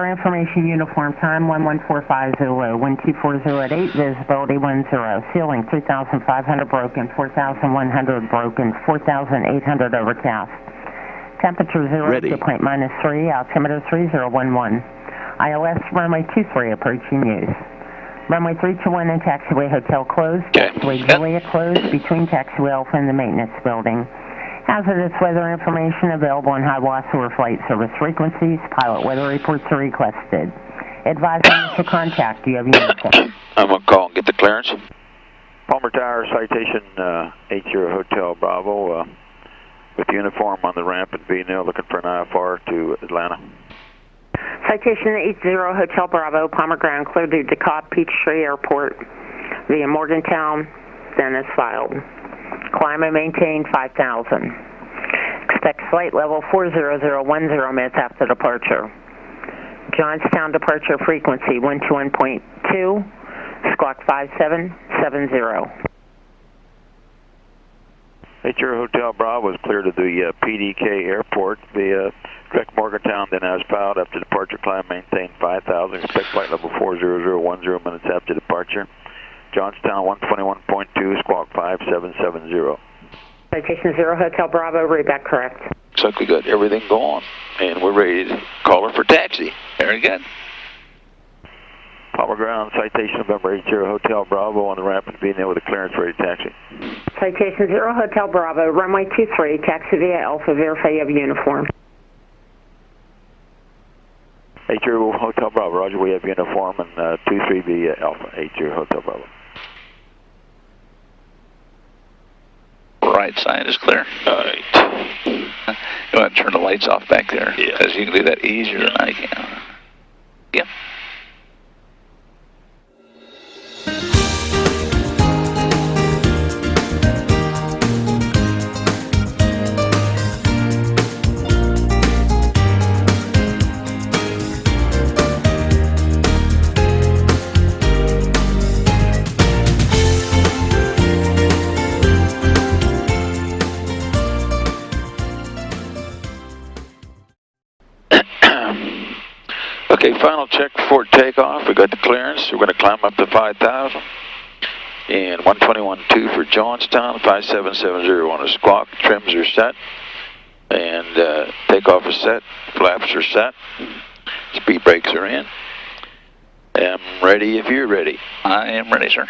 weather information uniform time 11450, 124 at 8, visibility 10, ceiling 3,500 broken, 4,100 broken, 4,800 overcast. Temperature 0, dew point -3, altimeter 3011. ILS runway 23 approaching use. Runway 321 and taxiway hotel closed. Taxiway Juliet closed between taxiway Alpha and the maintenance building. Hazardous weather information available on high watts or flight service frequencies. Pilot weather reports are requested. Advise on initial contact. Do you have uniform? I'm going to call and get the clearance. Palmer Tower, Citation 80 Hotel Bravo, with uniform on the ramp at V-Nil, looking for an IFR to Atlanta. Citation 80 Hotel Bravo, Palmer Ground, clear to DeKalb Peachtree Airport via Morgantown, then as filed. Climb and maintain 5,000. Expect flight level 40010 minutes after departure. Johnstown departure frequency 121.2, squawk 5770. 80 Hotel Bravo is clear to the PDK Airport via direct Morgantown, then as filed. After departure, climb, maintain 5,000. Expect flight level 40010 minutes after departure. Johnstown 121.2, squawk 5770. Citation 0 Hotel Bravo, read that correct. Looks like we got everything going, and we're ready to call her for taxi. Very good. Palmer Ground, Citation November 80 Hotel Bravo on the ramp and being there with a clearance ready to taxi. Citation 0 Hotel Bravo, runway 23, taxi via Alpha, verify you have uniform. 80 Hotel Bravo, roger, we have uniform, and 23 via Alpha, 80 Hotel Bravo. Right side is clear. All right. You want to turn the lights off back there? Yeah. Because you can do that easier than I can. Yeah. Okay, final check before takeoff. We got the clearance. We're going to climb up to 5,000. And 121.2 for Johnstown, 5770 on a squawk. Trims are set. And takeoff is set. Flaps are set. Speed brakes are in. I'm ready if you're ready. I am ready, sir.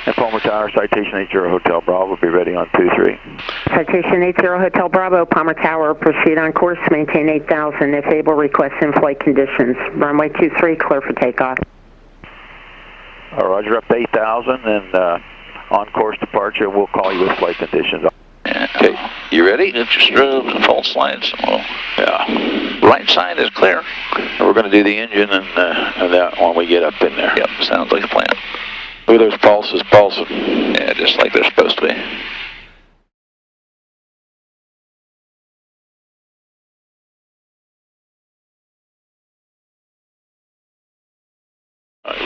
And Palmer Tower, Citation 80 Hotel Bravo, be ready on 23. Citation 80 Hotel Bravo, Palmer Tower, proceed on course, maintain 8,000. If able, request in-flight conditions. Runway 23, clear for takeoff. Roger, up to 8,000, and on course departure, we'll call you with flight conditions. Okay, you ready? Get your strobes and false lights. Well, yeah. Right side is clear. We're going to do the engine and that when we get up in there. Yep, sounds like a plan. Look at those pulses pulsing. Yeah, just like they're supposed to be.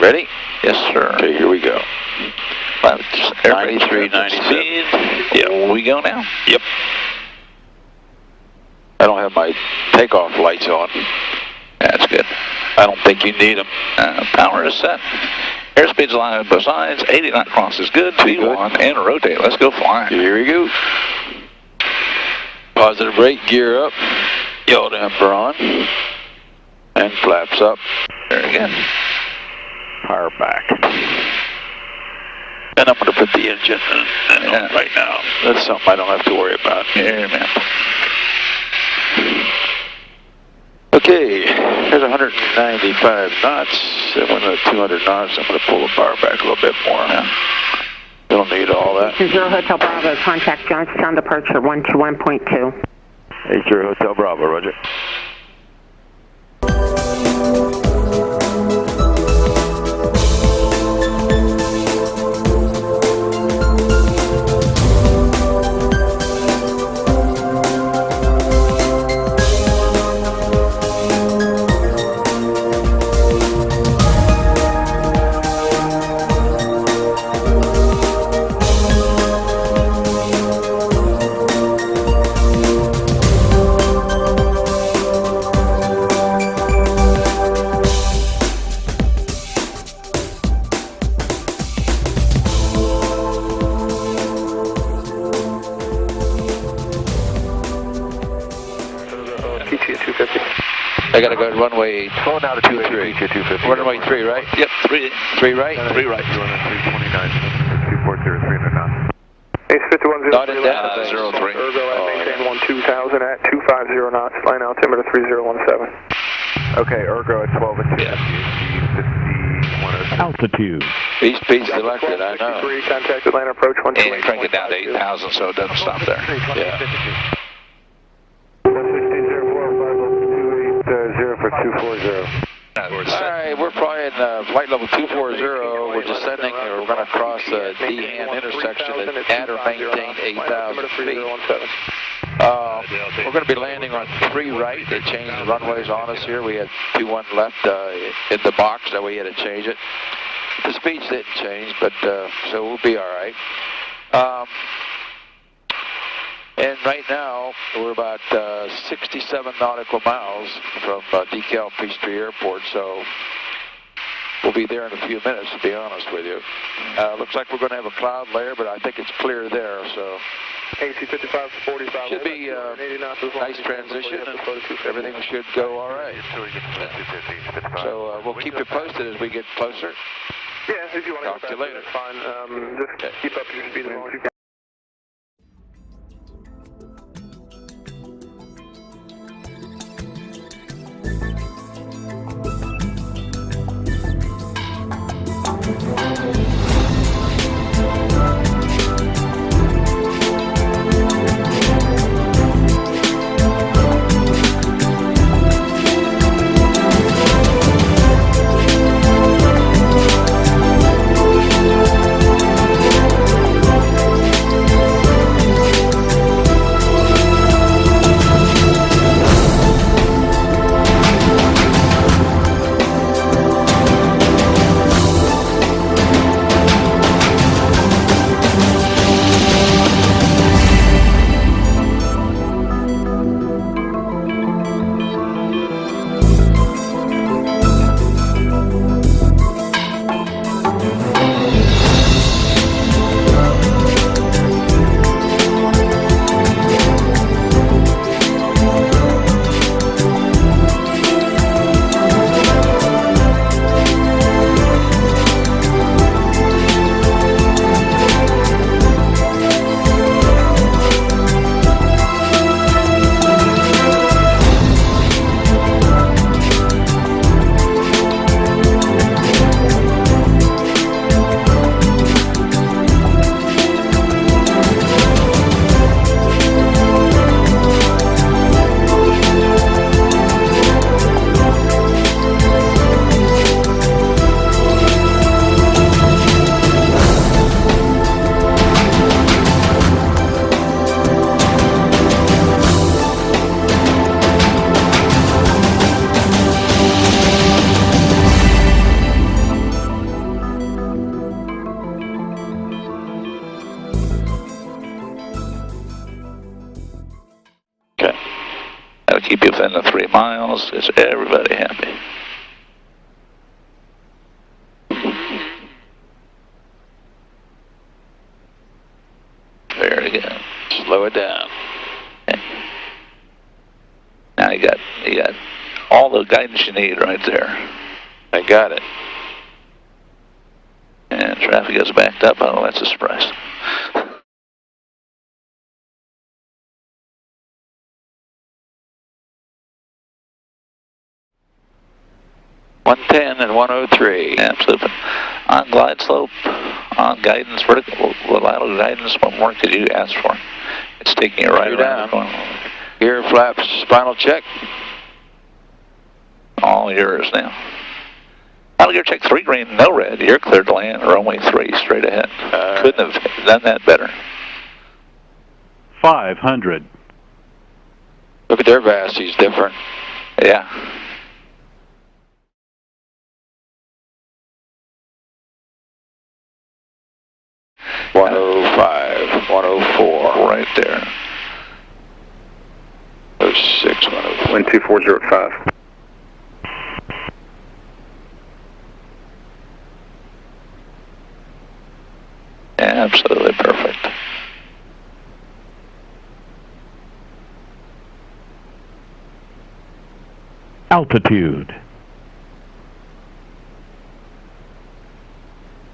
Ready? Yes, sir. Okay, here we go. 93, 97. Yep, we go now? Yep. I don't have my takeoff lights on. That's good. I don't think you need them. Power is set. Airspeed's aligned on both sides. 80 knot cross is good. V1 and rotate. Let's go flying. Here we go. Positive brake, gear up. Yaw damper on. And flaps up. Very good. Power back. And I'm going to put the engine on right now. That's something I don't have to worry about. Yeah, man. Okay, there's 195 knots. Then when the 200 knots, I'm going to pull the power back a little bit more. Yeah. Don't need all that. 80 Hotel Bravo, contact Johnstown departure 121.2. 80 Hotel Bravo, roger. got to go to runway. Slow down to 23. 250. Runway 3, right? Yep, 3. 3 right? 3 right. 329, 240, 300 knots. Ace 5103. Dotted down. 03. Ergo at maintain 12000 at 250 knots. Line altimeter 3017. Okay, Ergo at 12 and 2. Yeah. Altitude. Beach selected, I know. 63, contact Atlanta approach 128. And crank it down to 8,000 so it doesn't stop there. Yeah. 160 for 240. Alright, we're flying flight level 240. We're descending, and we're going to cross the Dehan intersection at or maintain 8,000 feet. We're going to be landing on 3 right. They changed the runways on us here. We had 21 left in the box, so we had to change it. The speeds didn't change, but so we'll be alright. And right now, we're about 67 nautical miles from DeKalb Peachtree Airport, so we'll be there in a few minutes, to be honest with you. Looks like we're going to have a cloud layer, but I think it's clear there, so AC 55 45. should be a nice transition, and everything should go all right. So we'll keep you posted as we get closer. Yeah, if you want to Talk to you later. That's fine. Just keep up your speed as long as you can. Keep you within the 3 miles. Is everybody happy? Very good. Slow it down. Okay. Now you got all the guidance you need right there. I got it. And traffic is backed up. Oh, that's a surprise. 110 and 103. Absolutely. On glide slope, on guidance, vertical, lateral guidance, what more could you ask for? It's taking you right around. Gear flaps, final check. All yours now. Final gear check 3 green, no red. You're cleared to land, runway 3 straight ahead. Couldn't have done that better. 500. Look at their VASTs, different. Yeah. .105, 104, right there. 06, 104. Wind 240 at 5. Absolutely perfect. altitude.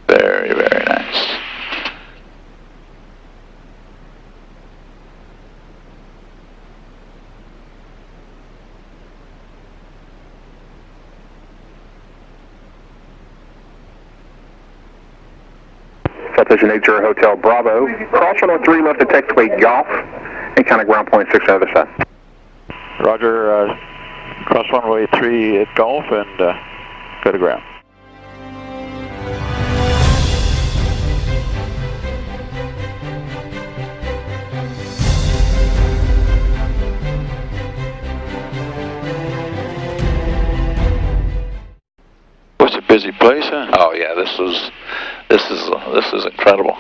Very, very nice. Citation 80 Hotel Bravo. Cross 103 left to taxiway Golf and kind of ground point 6 on the other side. Roger, cross runway 3 at Golf and go to ground. What's a busy place, huh? Oh yeah, this is incredible.